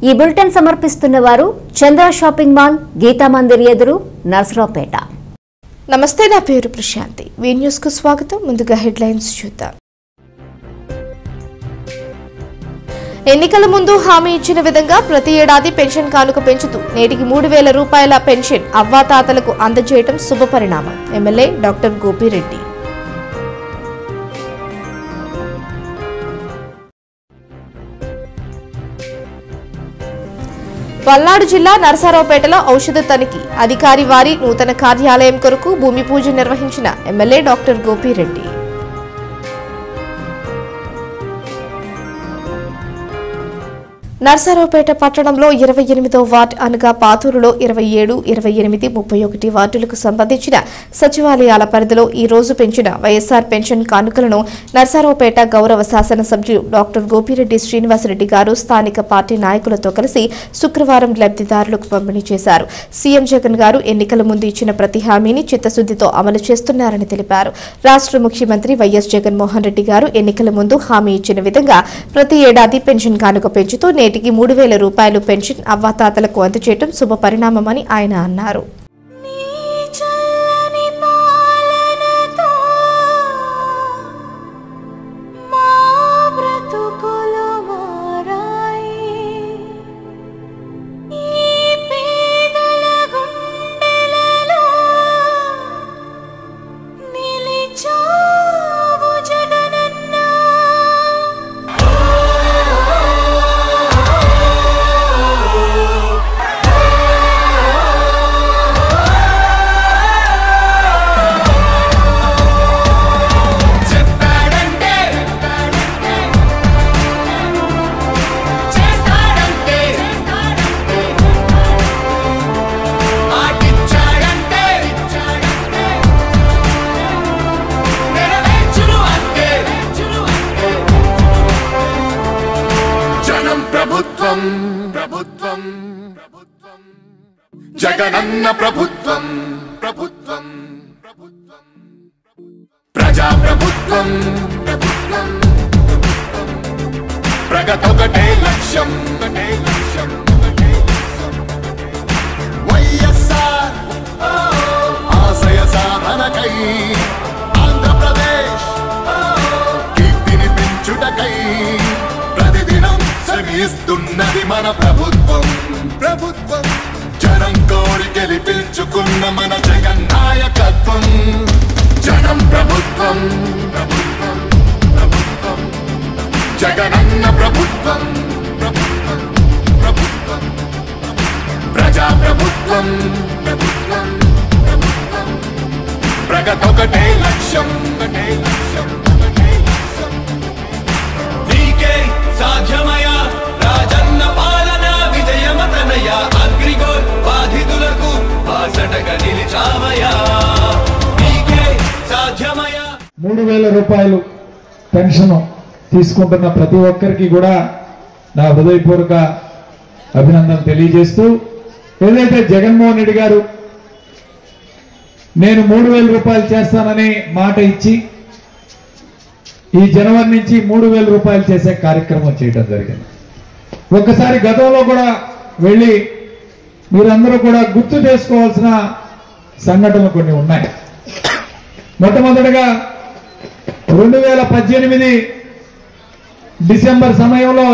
ఈ బులెటిన్ సమర్పిస్తున్న వారు చంద్ర షాపింగ్ మాల్, గీతా మందిర్ ఎదురు, నర్సరావుపేట. నమస్తే, నా పేరు ప్రశాంతి. వి న్యూస్ కు స్వాగతం. ముందుగా హెడ్లైన్స్ చూద్దాం. ఎన్నికల ముందు హామీ ఇచ్చిన విధంగా ప్రతి ఏడాది పెన్షన్ కానుక పెంచుతూ నేటికి 3,000 రూపాయల పెన్షన్ అవ్వాతాతలకు అందజేయడం శుభపరిణామం. MLA doctor Gopireddy. పల్నాడు జిల్లా నరసరావుపేటలో ఔషధ తనిఖీ అధికారి వారి నూతన కార్యాలయం కొరకు భూమి పూజ నిర్వహించిన ఎమ్మెల్యే డాక్టర్ గోపిరెడ్డి. నర్సరావుపేట పట్టణంలో 28వ వార్డు అనగా పాతూరులో 27, 28, 31 వార్డులకు సంబంధించిన సచివాలయాల పరిధిలో ఈ రోజు పెంచిన వైఎస్ఆర్ పెన్షన్ కానుకలను నర్సరావుపేట గౌరవ శాసనసభ్యులు డాక్టర్ గోపిరెడ్డి శ్రీనివాసరెడ్డి గారు స్థానిక పార్టీ నాయకులతో కలిసి శుక్రవారం లబ్ధిదారులకు పంపిణీ చేశారు. సీఎం జగన్ గారు ఎన్నికల ముందు ఇచ్చిన ప్రతి హామీని చిత్తశుద్దితో అమలు చేస్తున్నారని తెలిపారు. రాష్ట్ర ముఖ్యమంత్రి వైఎస్ జగన్మోహన్ రెడ్డి గారు ఎన్నికల ముందు హామీ ఇచ్చిన విధంగా ప్రతి ఏడాది పెన్షన్ కానుక పెంచుతూ నేటికి 3,000 రూపాయలు పెన్షన్ అవ్వాతాతలకు అందజేయడం శుభపరిణామమని ఆయన అన్నారు. జగనన్న ప్రభుత్వం ప్రభుత్వం ప్రజా ప్రభుత్వం ప్రభుత్వం ప్రగతొకటే లక్ష్యం వైఎస్ఆర్ ఆశయ సాధనకై ఆంధ్రప్రదేశ్ కీర్తిని పెంచుటకై ప్రతిదినం శ్రమిస్తున్నది మన ప్రభుత్వం ప్రభుత్వం జనం కోరి గెలిపించుకున్న మన జగన్ నాయకత్వం. జనం ప్రభుత్వం ప్రభుత్వం ప్రభుత్వం జగనన్న ప్రభుత్వం ప్రభుత్వం ప్రభుత్వం ప్రజా ప్రభుత్వం ప్రభుత్వం ప్రభుత్వం ప్రగతొకటే లక్ష్యం ఒకటే లక్ష్యం ఒకటే లక్ష్యం. నీకే సాధ్యమయ రాజన్న పాలన విజయమతనయ అగ్రిగోల్ బాధితులకు బాసటగా నిలిచామయ. నీకే సాధ్యమయ 3,000 రూపాయలు పెన్షన్ తీసుకుంటున్న ప్రతి ఒక్కరికి కూడా నా హృదయపూర్వక అభినందన తెలియజేస్తూ, ఏదైతే జగన్మోహన్ రెడ్డి గారు నేను 3,000 రూపాయలు చేస్తానని మాట ఇచ్చి ఈ జనవరి నుంచి 3,000 రూపాయలు చేసే కార్యక్రమం చేయడం జరిగింది. ఒక్కసారి గతంలో కూడా వెళ్ళి మీరందరూ కూడా గుర్తు చేసుకోవాల్సిన సంఘటనలు కొన్ని ఉన్నాయి. మొట్టమొదటిగా 2018 డిసెంబర్ సమయంలో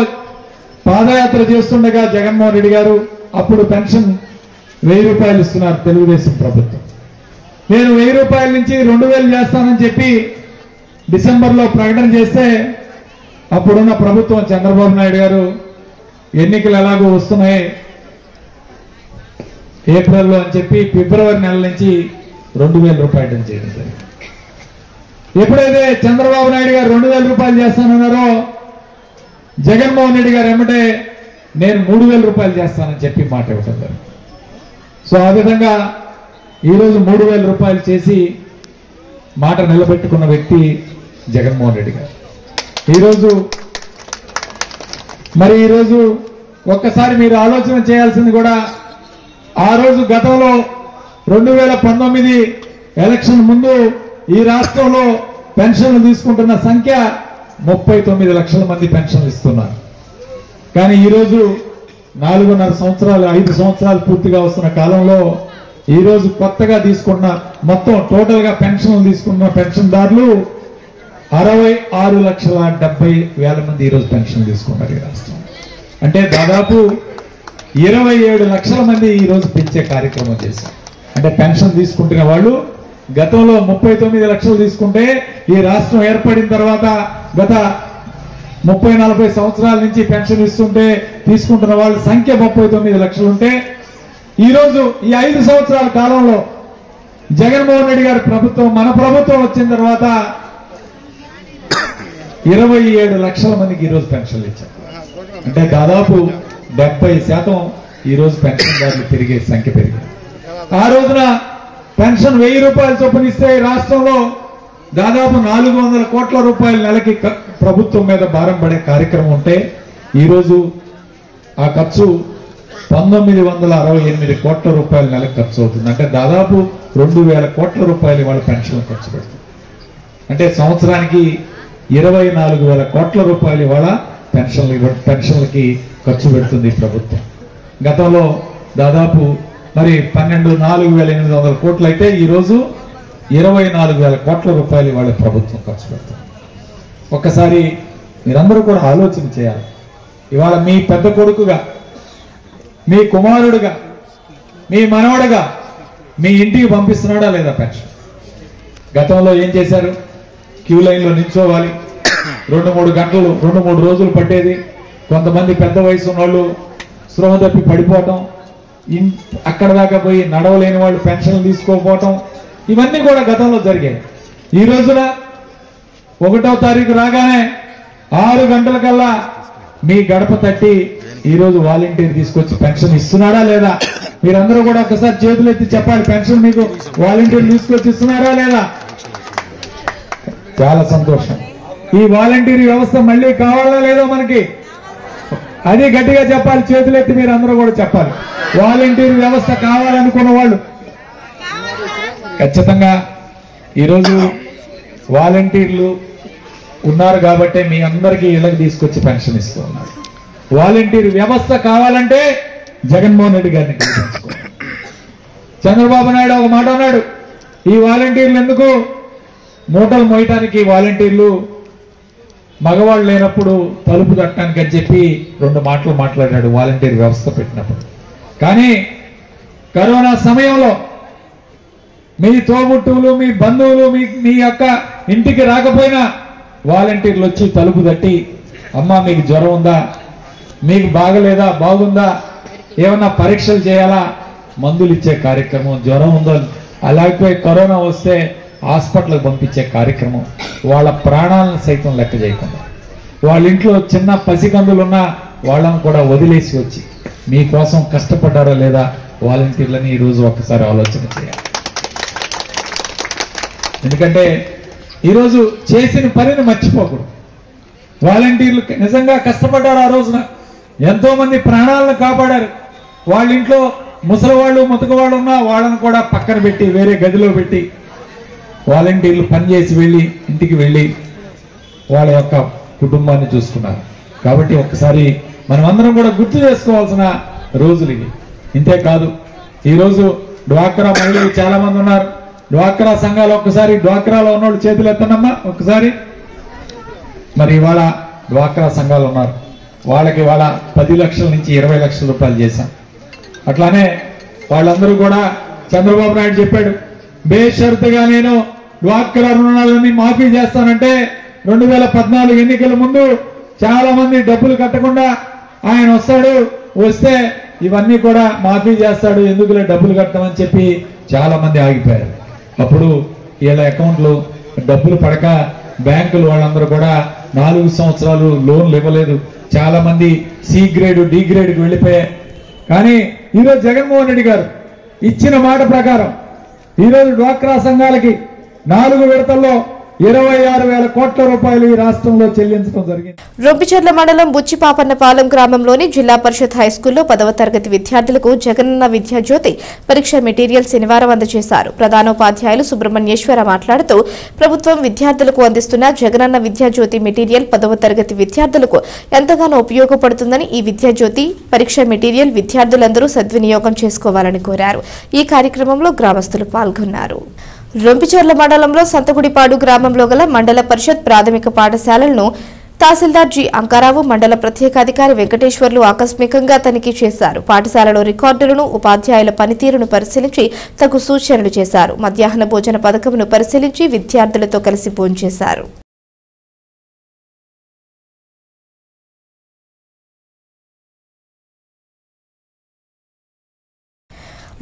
పాదయాత్ర చేస్తుండగా జగన్మోహన్ రెడ్డి గారు అప్పుడు పెన్షన్ 1,000 రూపాయలు ఇస్తున్నారు తెలుగుదేశం ప్రభుత్వం. నేను 1,000 రూపాయల నుంచి 2,000 చేస్తానని చెప్పి డిసెంబర్లో ప్రకటన చేస్తే అప్పుడున్న ప్రభుత్వం చంద్రబాబు నాయుడు గారు ఎన్నికలు ఎలాగో వస్తున్నాయి ఏప్రిల్లో అని చెప్పి ఫిబ్రవరి నెల నుంచి 2,000 రూపాయలు చేయడం జరిగింది. ఎప్పుడైతే చంద్రబాబు నాయుడు గారు 2,000 రూపాయలు చేస్తానన్నారో జగన్మోహన్ రెడ్డి గారు ఏమంటే నేను 3,000 రూపాయలు చేస్తానని చెప్పి మాట ఇవ్వడం జరిగింది. సో ఆ విధంగా ఈరోజు 3,000 రూపాయలు చేసి మాట నిలబెట్టుకున్న వ్యక్తి జగన్మోహన్ రెడ్డి గారు. ఈరోజు ఒక్కసారి మీరు ఆలోచన చేయాల్సింది కూడా, ఆ రోజు గతంలో 2019 ఎలక్షన్ ముందు ఈ రాష్ట్రంలో పెన్షన్లు తీసుకుంటున్న సంఖ్య 39 లక్షల మంది పెన్షన్లు ఇస్తున్నారు. కానీ ఈరోజు 4.5 సంవత్సరాలు 5 సంవత్సరాలు పూర్తిగా వస్తున్న కాలంలో ఈరోజు కొత్తగా తీసుకున్న మొత్తం టోటల్గా పెన్షన్ తీసుకున్న పెన్షన్దారులు 66,70,000 మంది ఈరోజు పెన్షన్ తీసుకున్నారు ఈ రాష్ట్రం. అంటే దాదాపు 27 లక్షల మంది ఈరోజు పెంచే కార్యక్రమం చేశారు. అంటే పెన్షన్ తీసుకుంటున్న వాళ్ళు గతంలో 39 లక్షలు తీసుకుంటే ఈ రాష్ట్రం ఏర్పడిన తర్వాత గత 30-40 సంవత్సరాల నుంచి పెన్షన్ తీసుకుంటున్న వాళ్ళ సంఖ్య 39 లక్షలు ఉంటే ఈరోజు ఈ 5 సంవత్సరాల కాలంలో జగన్మోహన్ రెడ్డి గారి ప్రభుత్వం మన ప్రభుత్వం వచ్చిన తర్వాత 27 లక్షల మందికి ఈరోజు పెన్షన్లు ఇచ్చారు. అంటే దాదాపు 70% ఈరోజు పెన్షన్దారులు పెరిగే సంఖ్య పెరిగింది. ఆ రోజున పెన్షన్ 1000 రూపాయలు చొప్పున ఇస్తే రాష్ట్రంలో దాదాపు 400 కోట్ల రూపాయల నెలకి ప్రభుత్వం మీద భారం పడే కార్యక్రమం ఉంటే ఈరోజు ఆ ఖర్చు 1968 కోట్ల రూపాయల నెలకు ఖర్చు అవుతుంది. అంటే దాదాపు 2000 కోట్ల రూపాయలు వాళ్ళ పెన్షన్ ఖర్చు పెడుతుంది. అంటే సంవత్సరానికి 24,000 కోట్ల రూపాయలు ఇవాళ పెన్షన్లకి ఖర్చు పెడుతుంది ప్రభుత్వం. గతంలో దాదాపు మరి 4,800 కోట్లు అయితే ఈరోజు 24,000 కోట్ల రూపాయలు ఇవాళ ప్రభుత్వం ఖర్చు పెడుతుంది. ఒక్కసారి మీరందరూ కూడా ఆలోచన చేయాలి. ఇవాళ మీ పెద్ద కొడుకుగా, మీ కుమారుడుగా, మీ మనవడుగా మీ ఇంటికి పంపిస్తున్నాడా లేదా పెన్షన్? గతంలో ఏం చేశారు? క్యూ లైన్లో నిల్చోవాలి, 2-3 గంటలు 2-3 రోజులు పట్టేది. కొంతమంది పెద్ద వయసు ఉన్నోళ్ళు స్పృహ తప్పి పడిపోవటం, అక్కడ దాకా పోయి నడవలేని వాళ్ళు పెన్షన్లు తీసుకోకపోవటం, ఇవన్నీ కూడా గతంలో జరిగాయి. ఈ రోజున 1వ తారీఖు రాగానే 6 గంటలకల్లా మీ గడప తట్టి ఈరోజు వాలంటీర్ తీసుకొచ్చి పెన్షన్ ఇస్తున్నాడా లేదా? మీరందరూ కూడా ఒకసారి చేతులు ఎత్తి చెప్పాలి. పెన్షన్ మీకు వాలంటీర్ తీసుకొచ్చి ఇస్తున్నారా లేదా? చాలా సంతోషం. ఈ వాలంటీర్ వ్యవస్థ మళ్ళీ కావాలా లేదో మనకి? అది గట్టిగా చెప్పాలి. చేతులు ఎత్తి మీరు అందరూ కూడా చెప్పాలి. వాలంటీర్ వ్యవస్థ కావాలనుకున్న వాళ్ళు ఖచ్చితంగా ఈరోజు వాలంటీర్లు ఉన్నారు కాబట్టే మీ అందరికీ ఇళ్ళకి తీసుకొచ్చి పెన్షన్ ఇస్తూ ఉన్నారు. వాలంటీర్ వ్యవస్థ కావాలంటే జగన్మోహన్ రెడ్డి గారిని గెలిపించుకోవాలి. చంద్రబాబు నాయుడు ఒక మాట అన్నాడు, ఈ వాలంటీర్లు ఎందుకు? మూటలు మోయటానికి వాలంటీర్లు మగవాళ్ళు లేనప్పుడు తలుపు తట్టడానికి అని చెప్పి 2 మాటలు మాట్లాడాడు వాలంటీర్ వ్యవస్థ పెట్టినప్పుడు. కానీ కరోనా సమయంలో మీ తోబుట్టువులు, మీ బంధువులు మీ యొక్క ఇంటికి రాకపోయినా వాలంటీర్లు వచ్చి తలుపు తట్టి, అమ్మా మీకు జ్వరం ఉందా, మీకు బాగలేదా, బాగుందా, ఏమన్నా పరీక్షలు చేయాలా, మందులు ఇచ్చే కార్యక్రమం, జ్వరం ఉందో అలాగే కరోనా వస్తే హాస్పిటల్కి పంపించే కార్యక్రమం, వాళ్ళ ప్రాణాలను సైతం లెక్క చేయకుండా వాళ్ళ ఇంట్లో చిన్న పసికందులున్నా వాళ్ళను కూడా వదిలేసి వచ్చి మీకోసం కష్టపడ్డారా లేదా వాలంటీర్లని ఈరోజు ఒక్కసారి ఆలోచన చేయాలి. ఎందుకంటే ఈరోజు చేసిన పనిని మర్చిపోకూడదు. వాలంటీర్లు నిజంగా కష్టపడ్డారు. ఆ రోజున ఎంతో మంది ప్రాణాలను కాపాడారు. వాళ్ళ ఇంట్లో ముసలివాళ్ళు ముతకవాళ్ళు ఉన్నా వాళ్ళను కూడా పక్కన పెట్టి వేరే గదిలో పెట్టి వాలంటీర్లు పనిచేసి వెళ్ళి ఇంటికి వెళ్ళి వాళ్ళ యొక్క కుటుంబాన్ని చూసుకున్నారు. కాబట్టి ఒక్కసారి మనం అందరం కూడా గుర్తు చేసుకోవాల్సిన రోజులు ఇవి. ఇంతేకాదు ఈరోజు డ్వాక్రా మహిళలు చాలా మంది ఉన్నారు. డ్వాక్రా సంఘాలు ఒక్కసారి డ్వాక్రాలో ఉన్నోళ్ళు చేతులు ఎత్తనమ్మా ఒకసారి. మరి ఇవాళ డ్వాక్రా సంఘాలు ఉన్నారు, వాళ్ళకి ఇవాళ 10 లక్షల నుంచి 20 లక్షల రూపాయలు చేశాం. అట్లానే వాళ్ళందరూ కూడా చంద్రబాబు నాయుడు చెప్పాడు, బేషరతుగా నేను డ్వాక్రా రుణాలన్నీ మాఫీ చేస్తానంటే 2014 ఎన్నికల ముందు చాలా మంది డబ్బులు కట్టకుండా ఆయన వస్తాడు, వస్తే ఇవన్నీ కూడా మాఫీ చేస్తాడు, ఎందుకులే డబ్బులు కట్టమని చెప్పి చాలా మంది ఆగిపోయారు. అప్పుడు వీళ్ళ అకౌంట్లు డబ్బులు పడక బ్యాంకులు వాళ్ళందరూ కూడా 4 సంవత్సరాలు లోన్లు ఇవ్వలేదు. చాలా మంది సి గ్రేడ్ డి గ్రేడ్కి వెళ్ళిపోయాయి. కానీ ఈరోజు జగన్మోహన్ రెడ్డి గారు ఇచ్చిన మాట ప్రకారం ఈరోజు డ్వాక్రా సంఘాలకి 4 విడతల్లో 26,000 కోట్ల రూపాయలు ఈ రాష్ట్రంలో చెల్లించడం జరిగింది. రొంపిచెర్ల మండలం బుచ్చిపాపన్నపాలెం గ్రామంలోని జిల్లా పరిషత్ హైస్కూల్లో 10వ తరగతి విద్యార్థులకు జగనన్న విద్యాజ్యోతి పరీక్ష మెటీరియల్ శనివారం అందజేశారు. ప్రధానోపాధ్యాయులు సుబ్రహ్మణ్యేశ్వర మాట్లాడుతూ ప్రభుత్వం విద్యార్థులకు అందిస్తున్న జగనన్న విద్యాజ్యోతి మెటీరియల్ 10వ తరగతి విద్యార్థులకు ఎంతగానో ఉపయోగపడుతుందని, ఈ విద్యాజ్యోతి పరీక్ష మెటీరియల్ విద్యార్థులందరూ సద్వినియోగం చేసుకోవాలని కోరారు. ఈ కార్యక్రమంలో గ్రామస్తులు పాల్గొన్నారు. రొంపిచెర్ల మండలంలో సంతగుడిపాడు గ్రామంలో గల మండల పరిషత్ ప్రాథమిక పాఠశాలలను తహసీల్దార్ జి అంకారావు, మండల ప్రత్యేకాధికారి వెంకటేశ్వర్లు ఆకస్మికంగా తనిఖీ చేశారు. పాఠశాలలో రికార్డులను, ఉపాధ్యాయుల పనితీరును పరిశీలించి తగు సూచనలు చేశారు. మధ్యాహ్న భోజన పథకంను పరిశీలించి విద్యార్థులతో కలిసి భోంచేశారు.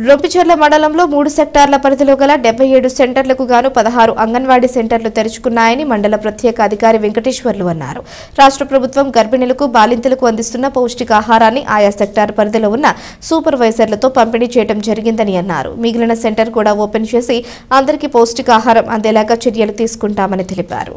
రొంపిచెర్ల మండలంలో 3 సెక్టార్ల పరిధిలో గల 77 సెంటర్లకు గాను 16 అంగన్వాడీ సెంటర్లు తెరుచుకున్నాయని మండల ప్రత్యేక అధికారి వెంకటేశ్వర్లు అన్నారు. రాష్ట్ర ప్రభుత్వం గర్భిణులకు, బాలింతలకు అందిస్తున్న పౌష్టికాహారాన్ని ఆయా సెక్టార్ పరిధిలో ఉన్న సూపర్వైజర్లతో పంపిణీ చేయడం జరిగిందని అన్నారు. మిగిలిన సెంటర్ కూడా ఓపెన్ చేసి అందరికీ పౌష్టికాహారం అందేలాగా చర్యలు తీసుకుంటామని తెలిపారు.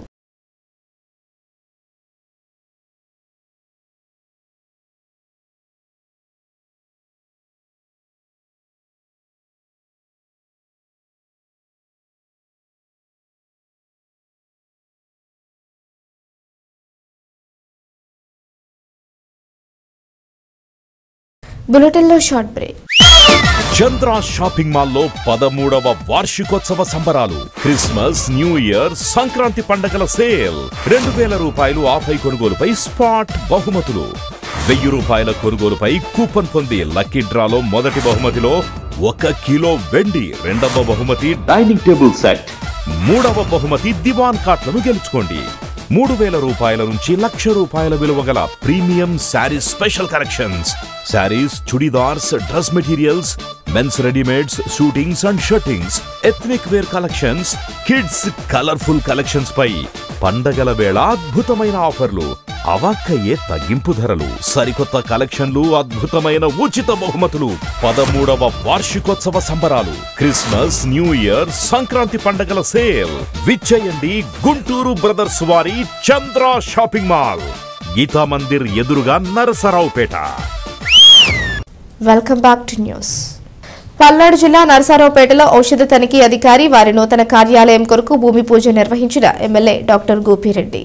బులెటిన్లో షార్ట్ బ్రేక్. చంద్ర షాపింగ్ మాల్లో 13వ వార్షికోత్సవ సంబరాలు. క్రిస్మస్, న్యూ ఇయర్, సంక్రాంతి పండగల సేల్. 2,000 రూపాయలు ఆఫై కొనుగోలుపై స్పాట్ బహుమతులు. 1000 రూపాయల కొనుగోలుపై కూపన్ పొంది లక్కీ డ్రాలో మొదటి బహుమతిలో 1 కిలో వెండి, రెండవ బహుమతి డైనింగ్ టేబుల్ సెట్, మూడవ బహుమతి దివాన్ కాట్లను గెలుచుకోండి. 3,000 రూపాయల నుంచి 1,00,000 రూపాయల విలువ గల premium saris special collections. Saris, chudidars, dress materials, men's readymades, suitings and shirtings, ethnic wear collections, kids colourful collections పై పండగల వేళ అద్భుతమైన ఆఫర్లు, అవాక్కయ్యే తగ్గింపు ధరలు, సరికొత్త కలెక్షన్లు, అద్భుతమైన ఉచిత బహుమతులు. 13వ వార్షికోత్సవ సంబరాలు. క్రిస్మస్, న్యూ ఇయర్, సంక్రాంతి పండగల సేల్. విచ్చేయండి గుంటూరు బ్రదర్స్ వారి చంద్ర షాపింగ్ మాల్, గీతా మందిర్ ఎదురుగా, Narasaraopet. Welcome back to news. Palnadu జిల్లా నరసరావుపేటలో ఔషధ తనిఖీ అధికారి వారి నూతన కార్యాలయం కొరకు భూమి పూజ నిర్వహించిన ఎమ్మెల్యే డాక్టర్ గోపిరెడ్డి.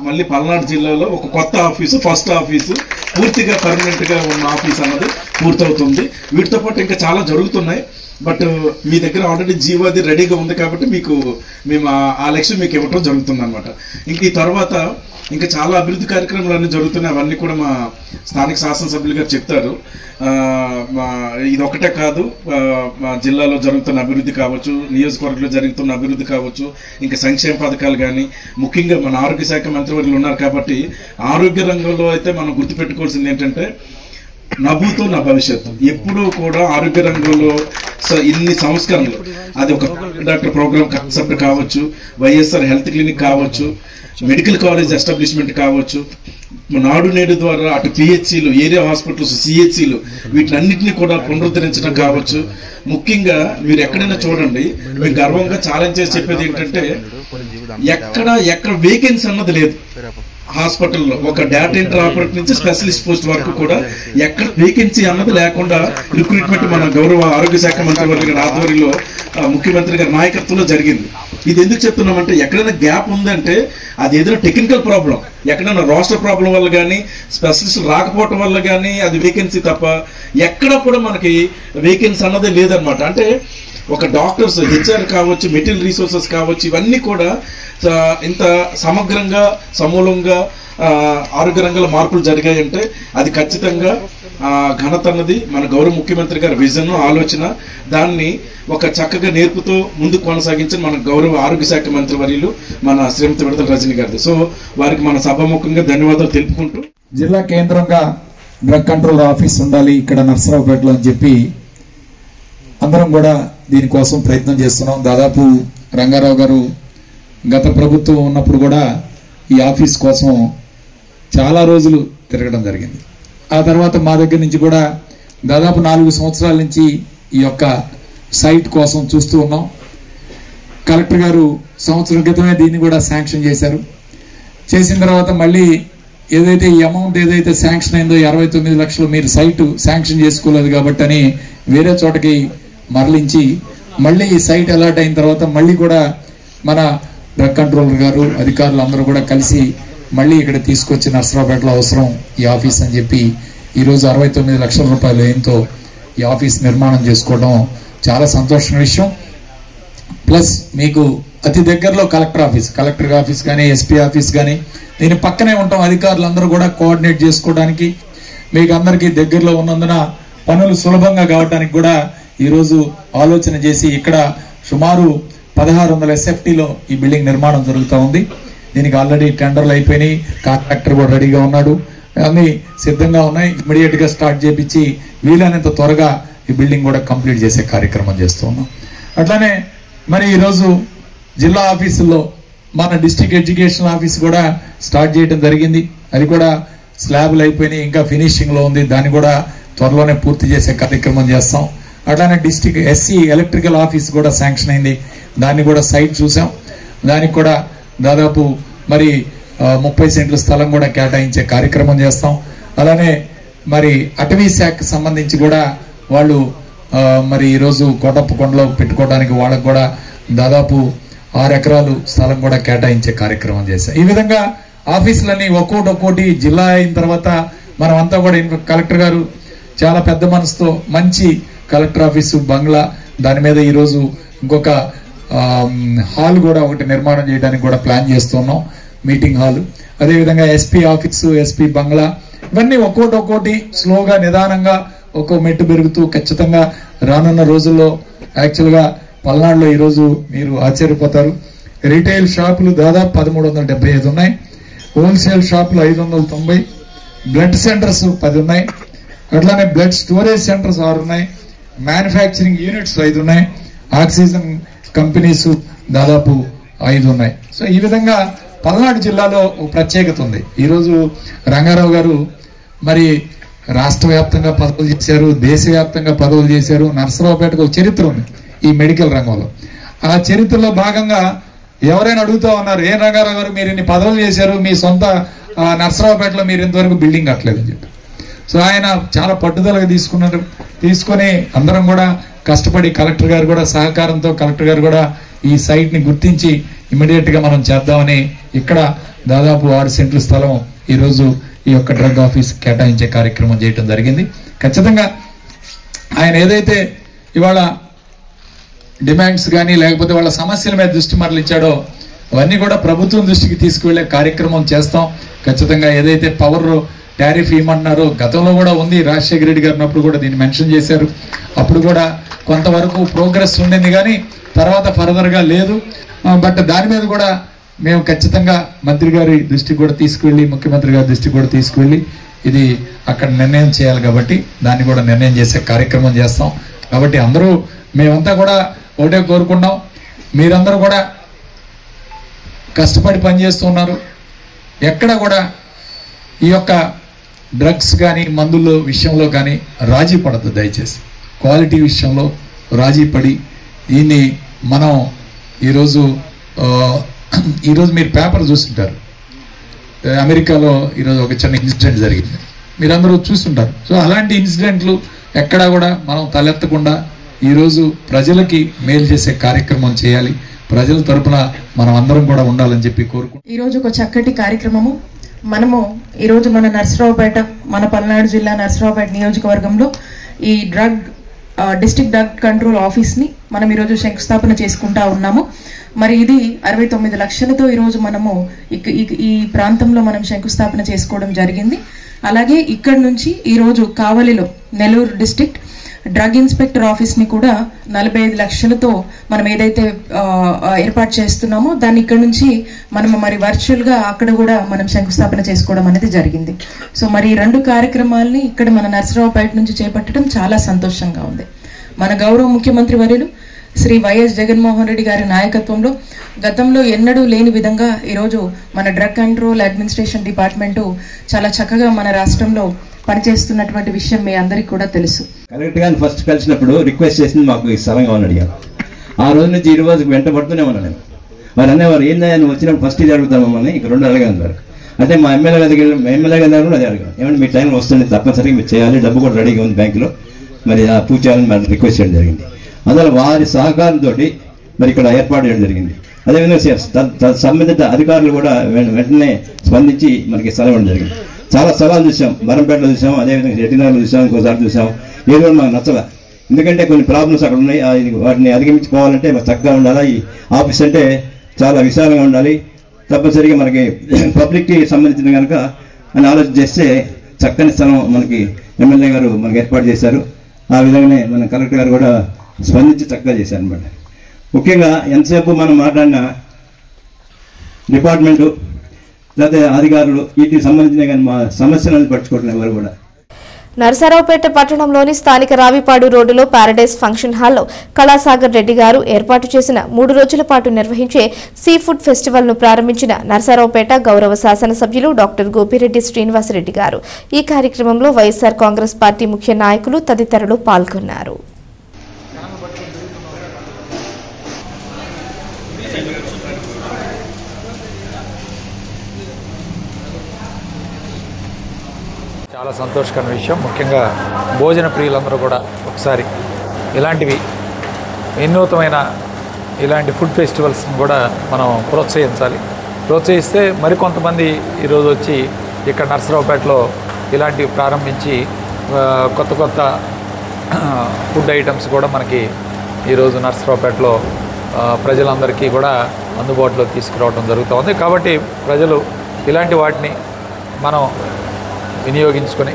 మళ్ళీ పల్నాడు జిల్లాలో ఒక కొత్త ఆఫీసు, ఫస్ట్ ఆఫీసు, పూర్తిగా పర్మనెంట్ గా ఉన్న ఆఫీస్ అన్నది పూర్తవుతుంది. వీటితో పాటు ఇంకా చాలా జరుగుతున్నాయి. బట్ మీ దగ్గర ఆల్రెడీ జీవోది రెడీగా ఉంది కాబట్టి మేము ఆ లక్ష్యం మీకు ఇవ్వటం జరుగుతుంది అనమాట. ఇంక ఈ తర్వాత ఇంకా చాలా అభివృద్ధి కార్యక్రమాలు అన్నీ జరుగుతున్నాయి. అవన్నీ కూడా మా స్థానిక శాసనసభ్యులు గారు చెప్తారు. ఇది ఒకటే కాదు, మా జిల్లాలో జరుగుతున్న అభివృద్ధి కావచ్చు, నియోజకవర్గంలో జరుగుతున్న అభివృద్ధి కావచ్చు, ఇంకా సంక్షేమ పథకాలు కానీ, ముఖ్యంగా మన ఆరోగ్య శాఖ మంత్రివర్యులు ఉన్నారు కాబట్టి ఆరోగ్య రంగంలో అయితే మనం గుర్తుపెట్టుకోవాల్సింది ఏంటంటే నభూతో నా భవిష్యత్తు. ఎప్పుడూ కూడా ఆరోగ్య రంగంలో ఇన్ని సంస్కరణలు, అది ఒక డాక్టర్ ప్రోగ్రామ్ కాన్సెప్ట్ కావచ్చు, వైఎస్ఆర్ హెల్త్ క్లినిక్ కావచ్చు, మెడికల్ కాలేజ్ ఎస్టాబ్లిష్మెంట్ కావచ్చు, నాడు నేడు ద్వారా అటు పిహెచ్సిలు, ఏరియా హాస్పిటల్స్, సిహెచ్సిలు వీటినన్నింటినీ కూడా పునరుద్ధరించడం కావచ్చు. ముఖ్యంగా మీరు ఎక్కడైనా చూడండి, మేము గర్వంగా ఛాలెంజ్ చేసి చెప్పేది ఏంటంటే ఎక్కడ వేకెన్సీ అన్నది లేదు హాస్పిటల్లో. ఒక డేటా ఎంట్రీ ఆపరేటర్ నుంచి స్పెషలిస్ట్ పోస్ట్ వరకు కూడా ఎక్కడ వేకెన్సీ అన్నది లేకుండా రిక్రూట్మెంట్ మన గౌరవ ఆరోగ్య శాఖ మంత్రి గారి ఆధ్వర్యంలో ముఖ్యమంత్రి గారి నాయకత్వంలో జరిగింది. ఇది ఎందుకు చెప్తున్నామంటే ఎక్కడైనా గ్యాప్ ఉందంటే అది ఏదైనా టెక్నికల్ ప్రాబ్లం, ఎక్కడైనా రాష్ట్ర ప్రాబ్లం వల్ల కానీ, స్పెషలిస్ట్ రాకపోవటం వల్ల కానీ అది వేకెన్సీ తప్ప ఎక్కడ కూడా మనకి వేకెన్సీ అన్నదే లేదనమాట. అంటే ఒక డాక్టర్స్, హెచ్ఆర్ కావచ్చు, మెటీరియల్ రిసోర్సెస్ కావచ్చు, ఇవన్నీ కూడా ఇంత సమగ్రంగా సమూలంగా ఆరోగ్య రంగంలో మార్పులు జరిగాయంటే అది ఖచ్చితంగా ఘనత అన్నది మన గౌరవ ముఖ్యమంత్రి గారి విజన్, ఆలోచన. దాన్ని ఒక చక్కగా నేర్పుతూ ముందుకు కొనసాగించిన మన గౌరవ ఆరోగ్య శాఖ మంత్రి వర్యులు మన శ్రీమతి విడదల రజని గారిది. సో వారికి మన సభాముఖంగా ధన్యవాదాలు తెలుపుకుంటూ, జిల్లా కేంద్రంగా డ్రగ్ కంట్రోల్ ఆఫీస్ ఉండాలి ఇక్కడ నర్సరావుపేటలో అని చెప్పి అందరం కూడా దీనికోసం ప్రయత్నం చేస్తున్నాం. దాదాపు రంగారావు గారు గత ప్రభుత్వం ఉన్నప్పుడు కూడా ఈ ఆఫీస్ కోసం చాలా రోజులు తిరగడం జరిగింది. ఆ తర్వాత మా దగ్గర నుంచి కూడా దాదాపు 4 సంవత్సరాల నుంచి ఈ యొక్క సైట్ కోసం చూస్తూ ఉన్నాం. కలెక్టర్ గారు సంవత్సరం క్రితమే దీన్ని కూడా శాంక్షన్ చేశారు. చేసిన తర్వాత మళ్ళీ ఏదైతే ఈ అమౌంట్ ఏదైతే శాంక్షన్ అయిందో 69 లక్షలు మీరు సైట్ శాంక్షన్ చేసుకోలేదు కాబట్టి అని వేరే చోటకి మరలించి మళ్ళీ ఈ సైట్ అలాట్ అయిన తర్వాత మళ్ళీ కూడా మన డ్రగ్ కంట్రోలర్ గారు, అధికారులు అందరూ కూడా కలిసి మళ్ళీ ఇక్కడ తీసుకొచ్చి నర్సరావుపేటలో అవసరం ఈ ఆఫీస్ అని చెప్పి ఈరోజు 69 లక్షల రూపాయలు ఏంతో ఈ ఆఫీస్ నిర్మాణం చేసుకోవడం చాలా సంతోషమైన విషయం. ప్లస్ మీకు అతి దగ్గరలో కలెక్టర్ ఆఫీస్ కానీ, ఎస్పీ ఆఫీస్ కానీ, దీని పక్కనే ఉంటాం. అధికారులందరూ కూడా కోఆర్డినేట్ చేసుకోవడానికి మీకు అందరికీ దగ్గరలో ఉన్నందున పనులు సులభంగా కావడానికి కూడా ఈరోజు ఆలోచన చేసి ఇక్కడ సుమారు 1600 SFTలో ఈ బిల్డింగ్ నిర్మాణం జరుగుతూ ఉంది. దీనికి ఆల్రెడీ టెండర్లు అయిపోయినాయి, కాంట్రాక్టర్ కూడా రెడీగా ఉన్నాడు, అన్ని సిద్ధంగా ఉన్నాయి. ఇమీడియట్ గా స్టార్ట్ చేపించి వీలైనంత త్వరగా ఈ బిల్డింగ్ కూడా కంప్లీట్ చేసే కార్యక్రమం చేస్తూ ఉన్నాం. అట్లానే మరి ఈరోజు జిల్లా ఆఫీసుల్లో మన డిస్ట్రిక్ట్ ఎడ్యుకేషన్ ఆఫీస్ కూడా స్టార్ట్ చేయడం జరిగింది. అది కూడా స్లాబ్లు అయిపోయినాయి, ఇంకా ఫినిషింగ్ లో ఉంది. దాన్ని కూడా త్వరలోనే పూర్తి చేసే కార్యక్రమం చేస్తాం. అట్లానే డిస్ట్రిక్ట్ SC ఎలక్ట్రికల్ ఆఫీస్ కూడా శాంక్షన్ అయింది. దాన్ని కూడా సైట్ చూసాం. దానికి కూడా దాదాపు మరి 30 సెంట్ల స్థలం కూడా కేటాయించే కార్యక్రమం చేస్తాం. అలానే మరి అటవీ శాఖకు సంబంధించి కూడా వాళ్ళు మరి ఈరోజు కోటప్పకొండలో పెట్టుకోవడానికి వాళ్ళకు కూడా దాదాపు 6 ఎకరాలు స్థలం కూడా కేటాయించే కార్యక్రమం చేశాం. ఈ విధంగా ఆఫీసులన్నీ ఒక్కోటి జిల్లా అయిన తర్వాత మనం అంతా కూడా కలెక్టర్ గారు చాలా పెద్ద మనసుతో మంచి కలెక్టర్ ఆఫీసు బంగ్లా, దాని మీద ఈరోజు ఇంకొక హాల్ కూడా ఒకటి నిర్మాణం చేయడానికి కూడా ప్లాన్ చేస్తున్నాం, మీటింగ్ హాల్. అదేవిధంగా ఎస్పీ ఆఫీసు, ఎస్పీ బంగ్లా, ఇవన్నీ ఒక్కోటి స్లోగా నిదానంగా ఒక్కో మెట్టు పెరుగుతూ ఖచ్చితంగా రానున్న రోజుల్లో యాక్చువల్గా పల్నాడులో ఈరోజు మీరు ఆశ్చర్యపోతారు, రీటైల్ షాపులు దాదాపు 1375 ఉన్నాయి, హోల్సేల్ షాపులు 590, బ్లడ్ సెంటర్స్ 10 ఉన్నాయి, అట్లానే బ్లడ్ స్టోరేజ్ సెంటర్స్ 6 ఉన్నాయి, మ్యానుఫ్యాక్చరింగ్ యూనిట్స్ 5 ఉన్నాయి, ఆక్సిజన్ కంపెనీస్ దాదాపు 5 ఉన్నాయి. సో ఈ విధంగా పల్నాడు జిల్లాలో ఒక ప్రత్యేకత ఉంది. ఈరోజు రంగారావు గారు మరి రాష్ట్ర వ్యాప్తంగా పదవులు చేశారు, దేశవ్యాప్తంగా పదవులు చేశారు. నర్సరావుపేటకు ఒక చరిత్ర ఉంది ఈ మెడికల్ రంగంలో. ఆ చరిత్రలో భాగంగా ఎవరైనా అడుగుతూ ఉన్నారు, ఏం రంగారావు గారు మీరు ఇన్ని పదవులు చేశారు, మీ సొంత నర్సరావుపేటలో మీరు ఇంతవరకు బిల్డింగ్ కట్టలేదని చెప్పి. సో ఆయన చాలా పట్టుదలగా తీసుకొని అందరం కూడా కష్టపడి కలెక్టర్ గారు కూడా సహకారంతో కలెక్టర్ గారు కూడా ఈ సైట్ ని గుర్తించి ఇమీడియట్ గా మనం చేద్దామని ఇక్కడ దాదాపు 6 సెంట్ల స్థలం ఈరోజు ఈ యొక్క డ్రగ్ ఆఫీస్ కేటాయించే కార్యక్రమం చేయడం జరిగింది. ఖచ్చితంగా ఆయన ఏదైతే ఇవాళ డిమాండ్స్ కానీ లేకపోతే వాళ్ళ సమస్యల మీద దృష్టి మరలించాడో అవన్నీ కూడా ప్రభుత్వం దృష్టికి తీసుకువెళ్లే కార్యక్రమం చేస్తాం. ఖచ్చితంగా ఏదైతే పవర్ టారిఫ్ ఇవ్వమన్నారో గతంలో కూడా ఉంది, రాజశేఖర రెడ్డి గారు ఉన్నప్పుడు కూడా దీన్ని మెన్షన్ చేశారు. అప్పుడు కూడా కొంతవరకు ప్రోగ్రెస్ ఉండింది కానీ తర్వాత ఫర్దర్గా లేదు. బట్ దాని మీద కూడా మేము ఖచ్చితంగా మంత్రి గారి దృష్టికి కూడా తీసుకువెళ్ళి, ముఖ్యమంత్రి గారి దృష్టికి కూడా తీసుకువెళ్ళి ఇది అక్కడ నిర్ణయం చేయాలి కాబట్టి దాన్ని కూడా నిర్ణయం చేసే కార్యక్రమం చేస్తాం. కాబట్టి అందరూ మేమంతా కూడా ఒకటే కోరుకున్నాం, మీరందరూ కూడా కష్టపడి పనిచేస్తున్నారు. ఎక్కడ కూడా ఈ యొక్క డ్రగ్స్ కానీ మందుల విషయంలో కానీ రాజీ పడద్దు. దయచేసి క్వాలిటీ విషయంలో రాజీ పడి దీన్ని మనం ఈరోజు మీరు పేపర్ చూస్తుంటారు, అమెరికాలో ఈరోజు ఒక చిన్న ఇన్సిడెంట్ జరిగింది, మీరందరూ చూస్తుంటారు. సో అలాంటి ఇన్సిడెంట్లు ఎక్కడా కూడా మనం తలెత్తకుండా ఈరోజు ప్రజలకి మేలు చేసే కార్యక్రమం చేయాలి. ప్రజల తరపున మనం అందరం కూడా ఉండాలని చెప్పి కోరుకుంటున్నాం. ఈరోజు ఒక చక్కటి కార్యక్రమము మనము ఈరోజు మన నర్సరావుపేట, మన పల్నాడు జిల్లా నర్సరావుపేట నియోజకవర్గంలో ఈ డిస్ట్రిక్ట్ డ్రగ్ కంట్రోల్ ఆఫీస్ని మనం ఈరోజు శంకుస్థాపన చేసుకుంటా ఉన్నాము. మరి ఇది 69 లక్షలతో ఈరోజు మనము ఈ ప్రాంతంలో మనం శంకుస్థాపన చేసుకోవడం జరిగింది. అలాగే ఇక్కడ నుంచి ఈరోజు కావలిలో నెల్లూరు డిస్ట్రిక్ట్ డ్రగ్ ఇన్స్పెక్టర్ ఆఫీస్ని కూడా 45 లక్షలతో మనం ఏదైతే ఏర్పాటు చేస్తున్నామో దాన్ని ఇక్కడ నుంచి మనం మరి వర్చువల్గా అక్కడ కూడా మనం శంకుస్థాపన చేసుకోవడం అనేది జరిగింది. సో మరి 2 కార్యక్రమాలని ఇక్కడ మన నర్సరావుపేట నుంచి చేపట్టడం చాలా సంతోషంగా ఉంది. మన గౌరవ ముఖ్యమంత్రి వర్యులు శ్రీ వైఎస్ జగన్మోహన్ రెడ్డి గారి నాయకత్వంలో గతంలో ఎన్నడూ లేని విధంగా ఈరోజు మన డ్రగ్ కంట్రోల్ అడ్మినిస్ట్రేషన్ డిపార్ట్మెంటు చాలా చక్కగా మన రాష్ట్రంలో పనిచేస్తున్నటువంటి విషయం మీ అందరికీ కూడా తెలుసు. కలెక్టర్ గారిని ఫస్ట్ కలిసినప్పుడు రిక్వెస్ట్ చేసింది మాకు ఈ స్థలం కావాలని అడిగాను. ఆ రోజు నుంచి ఈ రోజు వెంట పడుతూనే ఉన్నాను నేను. వారు అనేవారు ఏందా నువ్వు వచ్చినప్పుడు ఫస్ట్ ఇది అడుగుతాం మమ్మల్ని, ఇక 2 అడగన్నారు. అంటే మా ఎమ్మెల్యే గారు కూడా అది అడిగాను, ఏమంటే మీ టైంలో వస్తుంది తప్పనిసరిగా మీరు చేయాలి, డబ్బు కూడా రెడీగా ఉంది బ్యాంకులో, మరి పూజ చేయాలని మనం రిక్వెస్ట్ చేయడం జరిగింది. అందువల్ల వారి సహకారంతో మరి ఇక్కడ ఏర్పాటు చేయడం జరిగింది. అదేవిధంగా సంబంధిత అధికారులు కూడా వెంటనే స్పందించి మనకి స్థలం ఇవ్వడం జరిగింది. చాలా స్థలాలు చూసాం, బరంపేటలో చూసాం, అదేవిధంగా రెడ్డినగర్లో చూసాం, ఇంకోసారి చూసాం. ఏదో మాకు నచ్చల, ఎందుకంటే కొన్ని ప్రాబ్లమ్స్ అక్కడ ఉన్నాయి, వాటిని అధిగమించుకోవాలంటే చక్కగా ఉండాలి. ఈ ఆఫీస్ అంటే చాలా విశాలంగా ఉండాలి, తప్పనిసరిగా మనకి పబ్లిక్కి సంబంధించిన కనుక అని ఆలోచన చేస్తే చక్కని స్థలం మనకి ఎమ్మెల్యే గారు మనకి ఏర్పాటు చేశారు. ఆ విధంగానే మన కలెక్టర్ గారు కూడా స్పందించి చక్కగా చేశారు అనమాట. ముఖ్యంగా ఎంతసేపు మనం మాట్లాడిన డిపార్ట్మెంటు లేకపోతే అధికారులు వీటికి సంబంధించిన కానీ మా సమస్యలను పట్టించుకోవట్లేదు ఎవరు కూడా. నరసరావుపేట పట్టణంలోని స్థానిక రావిపాడు రోడ్డులో పారడైజ్ ఫంక్షన్ హాల్లో కళాసాగర్ రెడ్డి గారు ఏర్పాటు చేసిన 3 రోజుల పాటు నిర్వహించే సీ ఫుడ్ ఫెస్టివల్ ను ప్రారంభించిన నరసరావుపేట గౌరవ శాసనసభ్యులు డాక్టర్ గోపిరెడ్డి శ్రీనివాసరెడ్డి గారు. ఈ కార్యక్రమంలో వైఎస్ఆర్ కాంగ్రెస్ పార్టీ ముఖ్య నాయకులు తదితరులు పాల్గొన్నారు. చాలా సంతోషకరమైన విషయం. ముఖ్యంగా భోజన ప్రియులందరూ కూడా ఒకసారి ఇలాంటివి వినూతమైన ఇలాంటి ఫుడ్ ఫెస్టివల్స్ని కూడా మనం ప్రోత్సహిస్తే మరికొంతమంది ఈరోజు వచ్చి ఇక్కడ నర్సరావుపేటలో ఇలాంటివి ప్రారంభించి కొత్త కొత్త ఫుడ్ ఐటమ్స్ కూడా మనకి ఈరోజు నర్సరావుపేటలో ప్రజలందరికీ కూడా అందుబాటులో తీసుకురావడం జరుగుతుంది. కాబట్టి ప్రజలు ఇలాంటి వాటిని మనం వినియోగించుకొని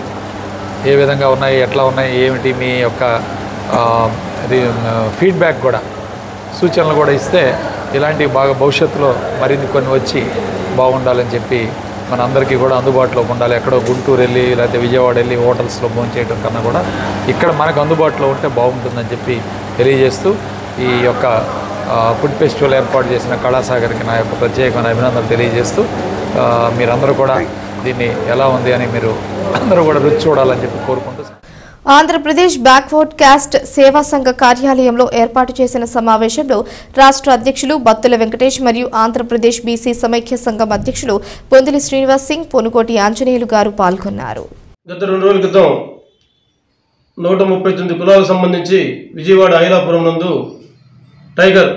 ఏ విధంగా ఉన్నాయి, ఎట్లా ఉన్నాయి, ఏమిటి మీ యొక్క ఫీడ్బ్యాక్ కూడా సూచనలు కూడా ఇస్తే ఇలాంటివి బాగా భవిష్యత్తులో మరిన్ని కొన్ని వచ్చి బాగుండాలని చెప్పి మనందరికీ కూడా అందుబాటులో ఉండాలి. ఎక్కడో గుంటూరు వెళ్ళి లేకపోతే విజయవాడ వెళ్ళి హోటల్స్లో భోంచేయడం కన్నా కూడా ఇక్కడ మనకు అందుబాటులో ఉంటే బాగుంటుందని చెప్పి తెలియజేస్తూ ఈ యొక్క ఫుడ్ ఫెస్టివల్ ఏర్పాటు చేసిన కళాసాగర్కి నా యొక్క ప్రత్యేకమైన అభినందనలు తెలియజేస్తూ మీరందరూ కూడా దీన్ని ఎలా ఉంది అని మీరు అందరూ కూడా రుచి చూడాలని చెప్పి కోరుకుంటూ ఆంధ్రప్రదేశ్ బ్యాక్వర్డ్ క్యాస్ట్ సేవా సంఘ కార్యాలయంలో ఏర్పాటు చేసిన సమావేశంలో రాష్ట్ర అధ్యక్షులు బత్తుల వెంకటేష్ మరియు ఆంధ్రప్రదేశ్ బీసీ సమైక్య సంఘం అధ్యక్షులు బొందిలి శ్రీనివాస్ సింగ్, పొనుకోటి ఆంజనేయులు గారు పాల్గొన్నారు. గత 2 రోజుల క్రితం 139 కులాలకు సంబంధించి విజయవాడ ఐలాపురం నందు టైగర్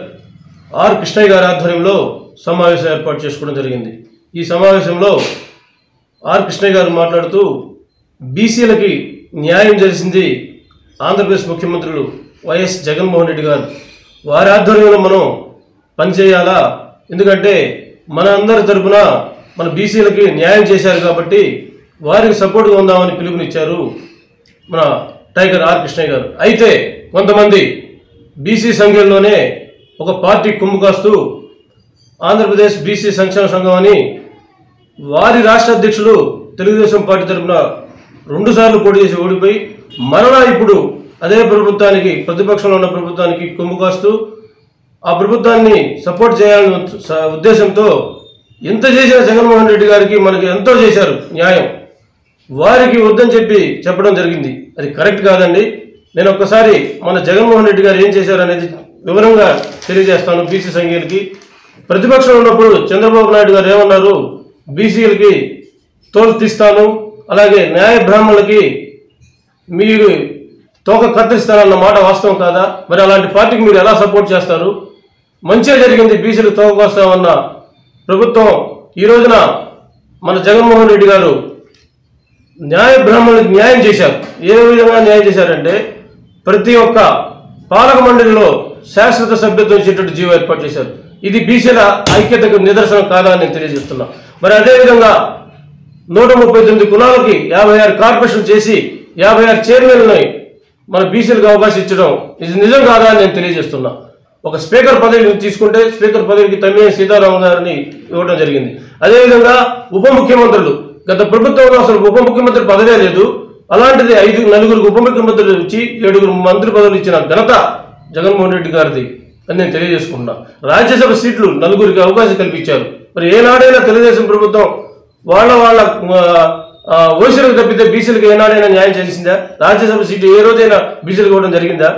ఆర్ కృష్ణయ్య గారి ఆధ్వర్యంలో సమావేశం ఏర్పాటు చేసుకోవడం జరిగింది. ఈ సమావేశంలో ఆర్ కృష్ణయ్య గారు మాట్లాడుతూ బీసీలకి న్యాయం చేసింది ఆంధ్రప్రదేశ్ ముఖ్యమంత్రులు వైఎస్ జగన్మోహన్ రెడ్డి గారు. వారి ఆధ్వర్యంలో మనం పనిచేయాలా, ఎందుకంటే మన అందరి తరపున మన బీసీలకి న్యాయం చేశారు కాబట్టి వారికి సపోర్ట్గా ఉందామని పిలుపునిచ్చారు మన టైగర్ ఆర్ కృష్ణయ్య గారు. అయితే కొంతమంది బీసీ సంఘంలోనే ఒక పార్టీ కొమ్ము కాస్తూ ఆంధ్రప్రదేశ్ బీసీ సంక్షేమ సంఘం అని వారి రాష్ట్ర అధ్యక్షులు తెలుగుదేశం పార్టీ తరఫున 2 సార్లు పోటీ చేసి ఓడిపోయి మరలా ఇప్పుడు అదే ప్రభుత్వానికి, ప్రతిపక్షంలో ఉన్న ప్రభుత్వానికి కొమ్ము కాస్తూ ఆ ప్రభుత్వాన్ని సపోర్ట్ చేయాలనే ఉద్దేశంతో ఎంత చేసిన జగన్మోహన్ రెడ్డి గారికి మనకి ఎంతో చేశారు న్యాయం, వారికి వద్దని చెప్పడం జరిగింది. అది కరెక్ట్ కాదండి. నేను ఒక్కసారి మన జగన్మోహన్ రెడ్డి గారు ఏం చేశారు అనేది వివరంగా తెలియజేస్తాను బీసీ సంఘీయులకి. ప్రతిపక్షంలో ఉన్నప్పుడు చంద్రబాబు నాయుడు గారు ఏమన్నారు, బీసీలకి తోలు తీస్తాను, అలాగే న్యాయ బ్రాహ్మణులకి మీరు తోక కత్తిరిస్తానన్న మాట వాస్తవం కాదా? మరి అలాంటి పార్టీకి మీరు ఎలా సపోర్ట్ చేస్తారు? మంచిగా జరిగింది, బీసీలు తోక కోస్తామన్న ప్రభుత్వం ఈ రోజున మన జగన్మోహన్ రెడ్డి గారు న్యాయ బ్రాహ్మణులకు న్యాయం చేశారు. ఏ విధంగా న్యాయం చేశారంటే ప్రతి ఒక్క పాలక మండలిలో శాశ్వత సభ్యత్వం ఇచ్చేటట్టు జీవో ఏర్పాటు చేశారు. ఇది బీసీల ఐక్యతకు నిదర్శనం కాదా అని నేను తెలియజేస్తున్నా. మరి అదేవిధంగా 139 కులాలకి 56 కార్పొరేషన్ చేసి 56 చైర్మన్లని మన బీసీలకు అవకాశం ఇచ్చడం ఇది నిజం కాదా అని నేను తెలియజేస్తున్నా. ఒక స్పీకర్ పదవి తీసుకుంటే స్పీకర్ పదవికి తమ్మినేని సీతారామన్ గారిని ఇవ్వడం జరిగింది. అదేవిధంగా ఉప ముఖ్యమంత్రులు, గత ప్రభుత్వంలో అసలు ఉప ముఖ్యమంత్రి పదవే లేదు, అలాంటిది 4 ఉప ముఖ్యమంత్రులు ఇచ్చి 7 మంత్రి పదవులు ఇచ్చిన ఘనత జగన్మోహన్ రెడ్డి గారిది అని నేను తెలియజేసుకుంటున్నా. రాజ్యసభ సీట్లు 4 అవకాశం కల్పించారు. మరి ఏనాడైనా తెలుగుదేశం ప్రభుత్వం వాళ్ళ ఓసీలకు తప్పితే బీసీలకు ఏనాడైనా న్యాయం చేసిందా? రాజ్యసభ సీటు ఏ రోజైనా బీసీలకు ఇవ్వడం జరిగిందా?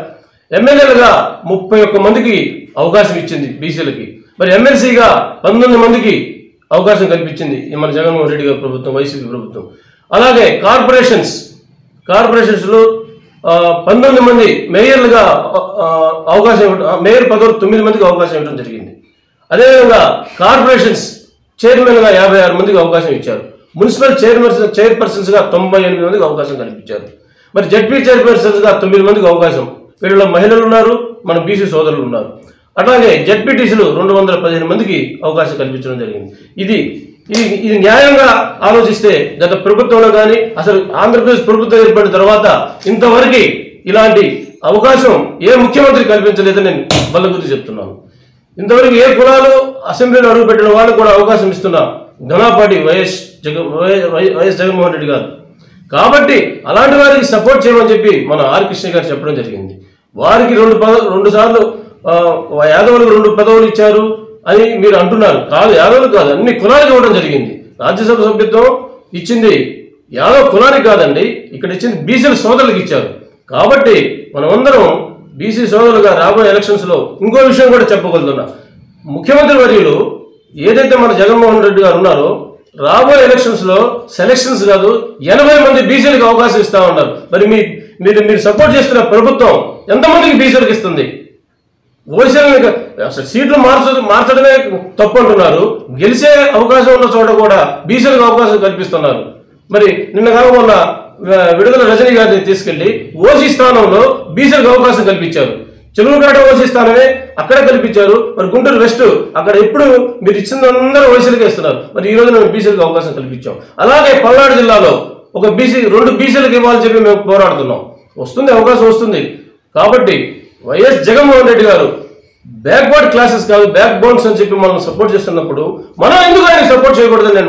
ఎమ్మెల్యేలుగా 31 మందికి అవకాశం ఇచ్చింది బీసీలకి. మరి ఎమ్మెల్సీగా 19 మందికి అవకాశం కల్పించింది మన జగన్మోహన్ రెడ్డి గారి ప్రభుత్వం, వైసీపీ ప్రభుత్వం. అలాగే కార్పొరేషన్స్లో 19 మంది మేయర్లుగా అవకాశం ఇవ్వడం, మేయర్ పదవులు 9 మందికి అవకాశం ఇవ్వడం జరిగింది. అదేవిధంగా కార్పొరేషన్స్ చైర్మన్గా 56 మందికి అవకాశం ఇచ్చారు. మున్సిపల్ చైర్పర్సన్స్గా 98 మందికి అవకాశం కల్పించారు. మరి జడ్పీ చైర్పర్సన్స్గా 9 మందికి అవకాశం. వీళ్ళలో మహిళలు ఉన్నారు, మన బీసీ సోదరులు ఉన్నారు. అట్లాగే జడ్పీటీసీలు 215 మందికి అవకాశం కల్పించడం జరిగింది. ఇది న్యాయంగా ఆలోచిస్తే గత ప్రభుత్వంలో కానీ అసలు ఆంధ్రప్రదేశ్ ప్రభుత్వం ఏర్పడిన తర్వాత ఇంతవరకు ఇలాంటి అవకాశం ఏ ముఖ్యమంత్రి కల్పించలేదని నేను బల్లగుద్ది చెప్తున్నాను. ఇంతవరకు ఏ కులాలు అసెంబ్లీలో అడుగుపెట్టిన వాళ్ళకు కూడా అవకాశం ఇస్తున్న ఘనాపాటి వైఎస్ జగన్మోహన్ రెడ్డి గారు. కాబట్టి అలాంటి వారికి సపోర్ట్ చేయమని చెప్పి మన ఆర్ కృష్ణ గారు చెప్పడం జరిగింది. వారికి 2 సార్లు యాదవులకు 2 పదవులు ఇచ్చారు అని మీరు అంటున్నారు. కాదు, యాదవులు కాదు, అన్ని కులాలకు ఇవ్వడం జరిగింది. రాజ్యసభ సభ్యత్వం ఇచ్చింది యాదవ్ కులానికి కాదండి, ఇక్కడ ఇచ్చింది బీసీల సోదరులకు ఇచ్చారు. కాబట్టి మనమందరం బీసీ సోదరులుగా రాబోయే ఎలక్షన్స్లో ఇంకో విషయం కూడా చెప్పగలుగుతున్నా. ముఖ్యమంత్రి వర్యులు ఏదైతే మన జగన్మోహన్ రెడ్డి గారు ఉన్నారో రాబోయే ఎలక్షన్స్లో సెలక్షన్స్ కాదు 80 మంది బీసీలకు అవకాశం ఇస్తా ఉన్నారు. మరి మీరు సపోర్ట్ చేస్తున్న ప్రభుత్వం ఎంతమందికి బీసీలకు ఇస్తుంది? ఓసీలకు అసలు సీట్లు మార్చడమే తప్పు అంటున్నారు. గెలిచే అవకాశం ఉన్న చోట కూడా బీసీలకు అవకాశం కల్పిస్తున్నారు. మరి నిన్న కాకుండా విడుదల రజనీ గారిని తీసుకెళ్లి ఓసీ స్థానంలో బీసీలకు అవకాశం కల్పించారు. చెరువుపేట ఓసీ స్థానమే అక్కడ కల్పించారు. మరి గుంటూరు వెస్ట్ అక్కడ ఎప్పుడు మీరు ఇచ్చిందందరూ ఓసీలకే ఇస్తున్నారు. మరి ఈ రోజు మేము బీసీలకు అవకాశం కల్పించాం. అలాగే పల్నాడు జిల్లాలో ఒక 2 బీసీలకు ఇవ్వాలని చెప్పి మేము పోరాడుతున్నాం. వస్తుంది, అవకాశం వస్తుంది. కాబట్టి వైఎస్ జగన్మోహన్ రెడ్డి గారు బ్యాక్వర్డ్ క్లాసెస్ కాదు, బ్యాక్ బోన్స్ అని చెప్పి మనం సపోర్ట్ చేస్తున్నప్పుడు మనం ఎందుకు ఆయన సపోర్ట్ చేయకూడదని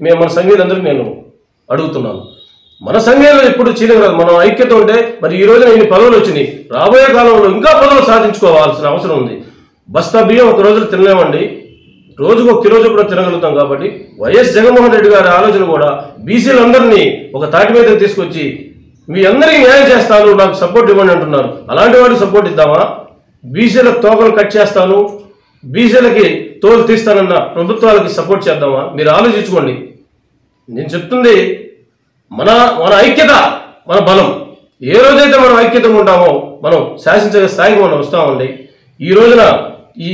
మేము మన సంఘీయులందరికీ నేను అడుగుతున్నాను. మన సంఘీయులు ఎప్పుడు చేయలేదు. మనం ఐక్యత ఉంటే మరి ఈ రోజున ఇన్ని పదవులు వచ్చినాయి. రాబోయే కాలంలో ఇంకా పదవులు సాధించుకోవాల్సిన అవసరం ఉంది. బస్తా బియ్యం ఒక రోజులో తినలేమండి, రోజుకు 1 కిలో కూడా తినగలుగుతాం. కాబట్టి వైఎస్ జగన్మోహన్ రెడ్డి గారి ఆలోచన కూడా బీసీలందరినీ ఒక తాటి మీద తీసుకొచ్చి మీ అందరికీ న్యాయం చేస్తాను, నాకు సపోర్ట్ ఇవ్వండి అంటున్నారు. అలాంటి వాడికి సపోర్ట్ ఇద్దామా? బీసీలకు తోకలు కట్ చేస్తాను, బీసీలకి తోలు తీస్తానన్న ప్రభుత్వాలకి సపోర్ట్ చేద్దామా? మీరు ఆలోచించుకోండి. నేను చెప్తుంది మన ఐక్యత, మన బలం. ఏ రోజైతే మనం ఐక్యతగా ఉంటామో మనం శాసించే స్థాయికి మనం వస్తామండి. ఈ రోజున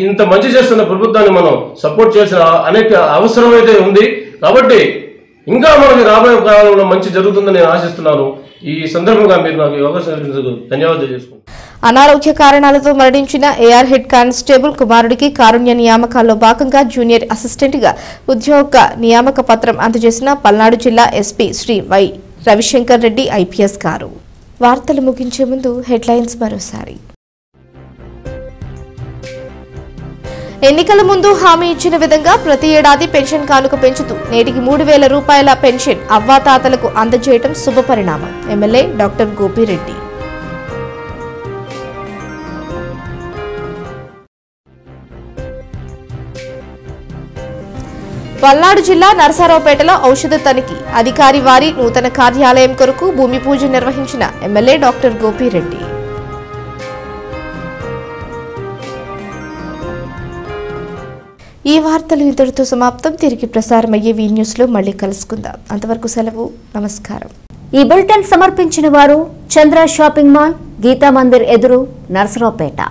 ఇంత మంచి చేస్తున్న ప్రభుత్వాన్ని మనం సపోర్ట్ చేసిన అనేక అవసరం అయితే ఉంది. కాబట్టి ఇంకా మనకి రాబోయే కాలంలో మంచి జరుగుతుందని నేను ఆశిస్తున్నాను. ఈ సందర్భంగా మీరు నాకు అవకాశం ఇచ్చినందుకు ధన్యవాదాలు చేసుకుంటున్నాను. అనారోగ్య కారణాలతో మరణించిన ఏఆర్ హెడ్ కానిస్టేబుల్ కుమారుడికి కారుణ్య నియామకాల్లో భాగంగా జూనియర్ అసిస్టెంట్గా ఉద్యోగ నియామక పత్రం అందజేసిన పల్నాడు జిల్లా SP Shri Y Ravishankar Reddy IPS గారు. వార్తలు ముగించే ముందు హెడ్లైన్స్ మరోసారి. ఎన్నికల ముందు హామీ ఇచ్చిన విధంగా ప్రతి ఏడాది పెన్షన్ కానుక పెంచుతూ నేటికి 3,000 రూపాయల పెన్షన్ అవ్వాతాతలకు అందజేయడం శుభపరిణామం. MLA doctor Gopireddy. పల్నాడు జిల్లా నరసరావుపేటలో ఔషధ తనిఖీ అధికారి వారి నూతన కార్యాలయం కొరకు భూమి పూజ నిర్వహించిన ఎమ్మెల్యే డాక్టర్ గోపిరెడ్డి. ఈ వార్తలు ఇంతటితో సమాప్తం. తిరిగి ప్రసారమయ్యే వీ న్యూస్ లో మళ్ళీ కలుసుకుందాం. అంతవరకు సెలవు. నమస్కారం. ఈ బులెటిన్ సమర్పించిన వారు చంద్ర షాపింగ్ మాల్, గీతా మందిర్ ఎదురు, నరసరావుపేట.